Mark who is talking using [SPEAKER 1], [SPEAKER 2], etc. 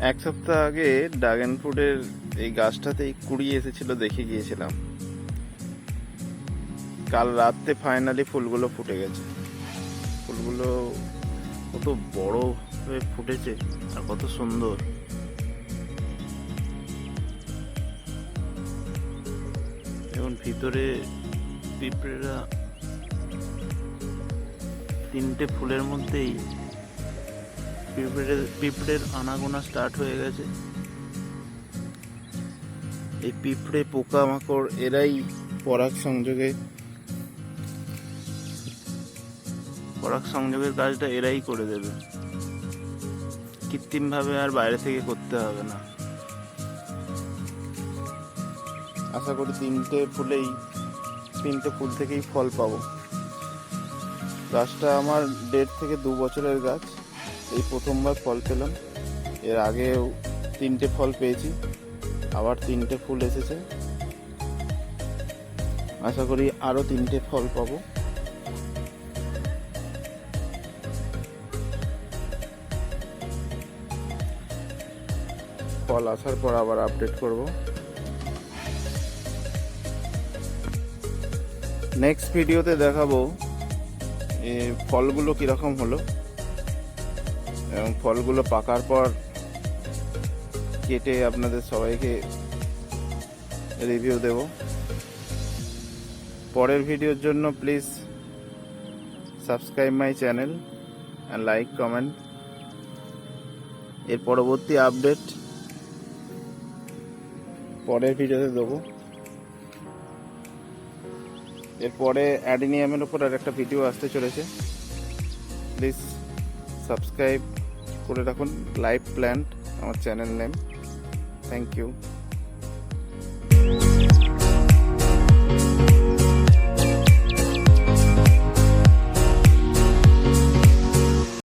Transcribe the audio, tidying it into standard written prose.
[SPEAKER 1] এক সপ্তাহ আগে ড্রাগন ফ্রুটের এই গাছটাতেই কুড়ি এসেছিল, দেখে গিয়েছিলাম। কাল রাতে ফাইনালি ফুলগুলো ফুটে গেছে। ফুলগুলো কত বড় হয়ে ফুটেছে আর কত সুন্দর। এখন ভিতরে পিঁপড়েরা তিনটে ফুলের মধ্যেই পিঁপড়ের আনাগোনা স্টার্ট হয়ে গেছে। এই পিঁপড়ে পোকামাকড় এরাই পরাগ সংযোগের কাজটা এরাই করে দেবে, কৃত্রিম ভাবে আর বাইরে থেকে করতে হবে না। আশা করি তিনটে ফুল থেকেই ফল পাবো। গাছটা আমার 1.5 থেকে 2 বছরের গাছ, এই প্রথমবার ফল পেলাম। এর আগেও 3টে ফল পেয়েছি, আবার 3টে ফুল এসেছে। আশা করি আরো 3টে ফল পাবো। ফল আসার পর আবার আপডেট করব। নেক্সট ভিডিওতে দেখাবো ফলগুলো কিরকম হলো এবং ফলগুলো পাকার পর কেটে আপনাদের সবাইকে রিভিউ দেব। পরের ভিডিওর জন্য please subscribe my channel and like comment. এর পরবর্তী আপডেট পরের ভিডিওতে দেবো। এরপরে অ্যাডিনিয়ামের উপর আর একটা ভিডিও আসতে চলেছে। প্লিজ সাবস্ক্রাইব করে রাখুন লাইভ প্ল্যান্ট আমার চ্যানেল নেম। Thank you.